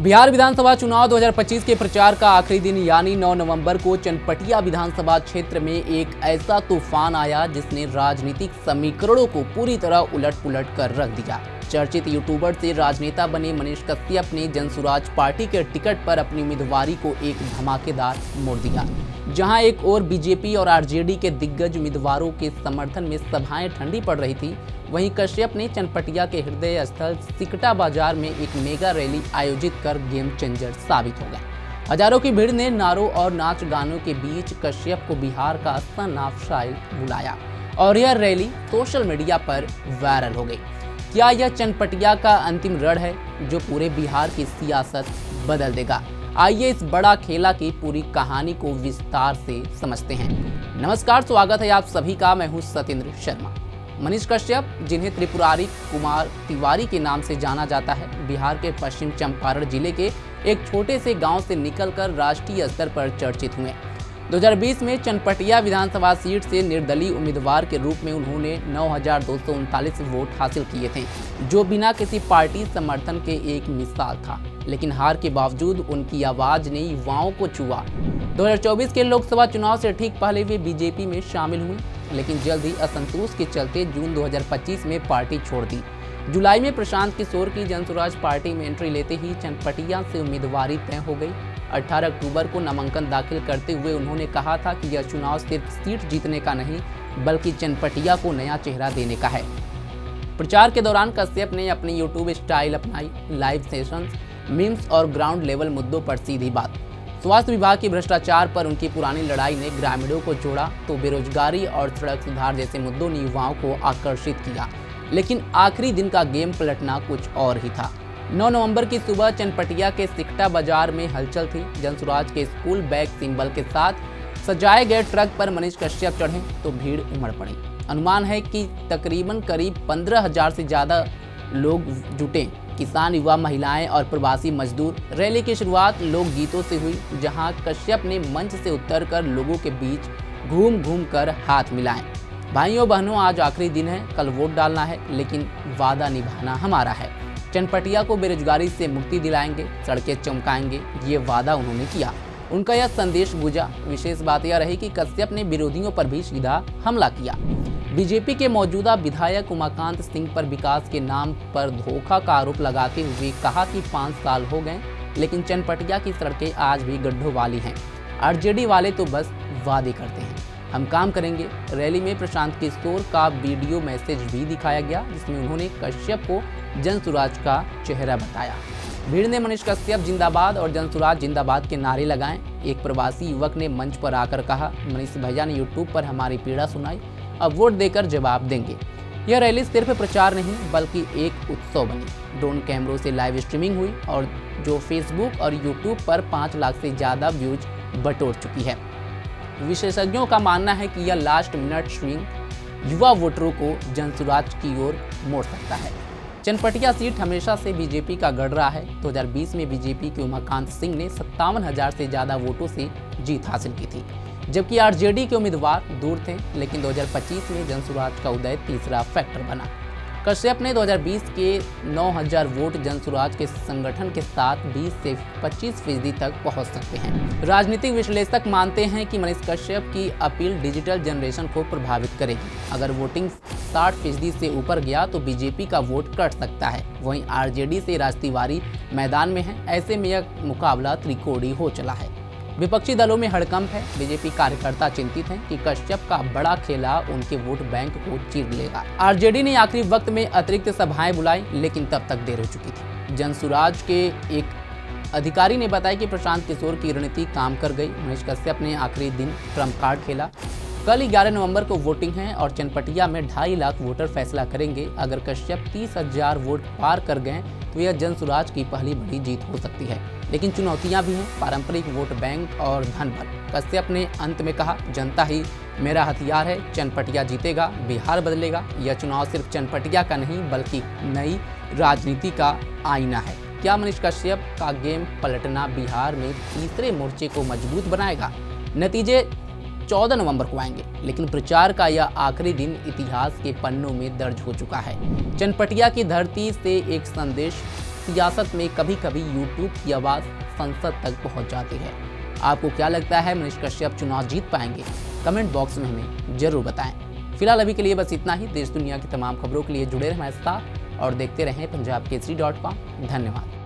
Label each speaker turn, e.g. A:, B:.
A: बिहार विधानसभा चुनाव 2025 के प्रचार का आखिरी दिन यानी 9 नवंबर को चनपटिया विधानसभा क्षेत्र में एक ऐसा तूफान आया जिसने राजनीतिक समीकरणों को पूरी तरह उलट-पुलट कर रख दिया। चर्चित यूट्यूबर से राजनेता बने मनीष कश्यप ने जनसुराज पार्टी के टिकट पर अपनी उम्मीदवारी को एक धमाकेदार मोड़ दिया। जहां एक और बीजेपी और आरजेडी के दिग्गज उम्मीदवारों के समर्थन में सभाएं ठंडी पड़ रही थी, वहीं कश्यप ने चनपटिया के हृदय स्थल सिकटा बाजार में एक मेगा रैली आयोजित कर गेम चेंजर साबित हो गए। हजारों की भीड़ ने नारों और नाच गानों के बीच कश्यप को बिहार का सनाफशाइल बुलाया और यह रैली सोशल मीडिया पर वायरल हो गई। क्या यह चनपटिया का अंतिम रण है जो पूरे बिहार की सियासत बदल देगा? आइए इस बड़ा खेला की पूरी कहानी को विस्तार से समझते हैं। नमस्कार, स्वागत है आप सभी का। मैं हूं सतेंद्र शर्मा। मनीष कश्यप, जिन्हें त्रिपुरारी कुमार तिवारी के नाम से जाना जाता है, बिहार के पश्चिम चंपारण जिले के एक छोटे से गांव से निकलकर राष्ट्रीय स्तर पर चर्चित हुए। 2020 में चनपटिया विधानसभा सीट से निर्दलीय उम्मीदवार के रूप में उन्होंने 9,239 वोट हासिल किए थे, जो बिना किसी पार्टी समर्थन के एक मिसाल था। लेकिन हार के बावजूद उनकी आवाज ने युवाओं को छुआ। 2024 के लोकसभा चुनाव से ठीक पहले वे बीजेपी में शामिल हुई, लेकिन जल्द ही असंतोष के चलते जून 2025 में पार्टी छोड़ दी। जुलाई में प्रशांत किशोर की जनसुराज पार्टी में एंट्री लेते ही चनपटिया से उम्मीदवारी तय हो गई। 18 अक्टूबर को नामांकन दाखिल करते हुए उन्होंने कहा था कि यह चुनाव सिर्फ सीट जीतने का नहीं, बल्कि चनपटिया को नया चेहरा देने का है। प्रचार के दौरान कश्यप ने अपनी यूट्यूब स्टाइल अपनाई। लाइव सेशंस, मीम्स और ग्राउंड लेवल मुद्दों पर सीधी बात। स्वास्थ्य विभाग की भ्रष्टाचार पर उनकी पुरानी लड़ाई ने ग्रामीणों को जोड़ा, तो बेरोजगारी और सड़क सुधार जैसे मुद्दों ने युवाओं को आकर्षित किया। लेकिन आखिरी दिन का गेम पलटना कुछ और ही था। 9 नवंबर की सुबह चनपटिया के सिकटा बाजार में हलचल थी। जनसुराज के स्कूल बैग सिंबल के साथ सजाए गए ट्रक पर मनीष कश्यप चढ़े तो भीड़ उमड़ पड़ी। अनुमान है कि तकरीबन 15,000 से ज़्यादा लोग जुटे। किसान, युवा, महिलाएं और प्रवासी मजदूर। रैली की शुरुआत लोक गीतों से हुई, जहां कश्यप ने मंच से उतरकर लोगों के बीच घूम घूम कर हाथ मिलाए। भाइयों बहनों, आज आखिरी दिन है, कल वोट डालना है, लेकिन वादा निभाना हमारा है। चनपटिया को बेरोजगारी से मुक्ति दिलाएंगे, सड़कें चमकाएंगे, ये वादा उन्होंने किया। उनका यह संदेश गूंजा। विशेष बात यह रही कि कश्यप ने विरोधियों पर भी सीधा हमला किया। बीजेपी के मौजूदा विधायक उमाकांत सिंह पर विकास के नाम पर धोखा का आरोप लगाते हुए कहा कि 5 साल हो गए, लेकिन चनपटिया की सड़कें आज भी गड्ढों वाली हैं। आरजेडी वाले तो बस वादे करते हैं, हम काम करेंगे। रैली में प्रशांत किशोर का वीडियो मैसेज भी दिखाया गया, जिसमें उन्होंने कश्यप को जनसुराज का चेहरा बताया। भीड़ ने मनीष कश्यप जिंदाबाद और जनसुराज जिंदाबाद के नारे लगाए। एक प्रवासी युवक ने मंच पर आकर कहा, मनीष भैया ने यूट्यूब पर हमारी पीड़ा सुनाई, अब वोट देकर जवाब देंगे। यह रैली सिर्फ प्रचार नहीं, बल्कि एक उत्सव बनी। ड्रोन कैमरों से लाइव स्ट्रीमिंग हुई और जो फेसबुक और यूट्यूब पर 5 लाख से ज़्यादा व्यूज बटोर चुकी है। विशेषज्ञों का मानना है कि यह लास्ट मिनट स्विंग युवा वोटरों को जनसुराज की ओर मोड़ सकता है। चनपटिया सीट हमेशा से बीजेपी का गढ़ रहा है। 2020 में बीजेपी के उमाकांत सिंह ने 57,000 से ज़्यादा वोटों से जीत हासिल की थी, जबकि आरजेडी के उम्मीदवार दूर थे। लेकिन 2025 में जनसुराज का उदय तीसरा फैक्टर बना। कश्यप ने 2020 के 9,000 वोट जनसुराज के संगठन के साथ 20 से 25% तक पहुंच सकते हैं। राजनीतिक विश्लेषक मानते हैं कि मनीष कश्यप की अपील डिजिटल जनरेशन को प्रभावित करेगी। अगर वोटिंग 60% से ऊपर गया तो बीजेपी का वोट कट सकता है। वहीं आरजेडी से राज तिवारी मैदान में है। ऐसे में यह मुकाबला त्रिकोणीय हो चला है। विपक्षी दलों में हड़कंप है। बीजेपी कार्यकर्ता चिंतित हैं कि कश्यप का बड़ा खेला उनके वोट बैंक को चीर लेगा। आरजेडी ने आखिरी वक्त में अतिरिक्त सभाएं बुलाई, लेकिन तब तक देर हो चुकी थी। जनसुराज के एक अधिकारी ने बताया कि प्रशांत किशोर की रणनीति काम कर गई। मनीष कश्यप ने आखिरी दिन ट्रम्प कार्ड खेला। कल 11 नवंबर को वोटिंग है और चनपटिया में 2.5 लाख वोटर फैसला करेंगे। अगर कश्यप 30,000 वोट पार कर गए तो यह जनसुराज की पहली बड़ी जीत हो सकती है। लेकिन चुनौतियां भी हैं, पारंपरिक वोट बैंक और धन बल। कश्यप ने अंत में कहा, जनता ही मेरा हथियार है, चनपटिया जीतेगा, बिहार बदलेगा। यह चुनाव सिर्फ चनपटिया का नहीं, बल्कि नई राजनीति का आईना है। क्या मनीष कश्यप का गेम पलटना बिहार में तीसरे मोर्चे को मजबूत बनाएगा? नतीजे 14 नवंबर को आएंगे, लेकिन प्रचार का यह आखिरी दिन इतिहास के पन्नों में दर्ज हो चुका है। चनपटिया की धरती से एक संदेश सियासत में कभी कभी यूट्यूब की आवाज़ संसद तक पहुंच जाती है। आपको क्या लगता है, मनीष कश्यप चुनाव जीत पाएंगे? कमेंट बॉक्स में हमें जरूर बताएं। फिलहाल अभी के लिए बस इतना ही। देश दुनिया की तमाम खबरों के लिए जुड़े रहें हमारे साथ और देखते रहें punjabkesari.com। धन्यवाद।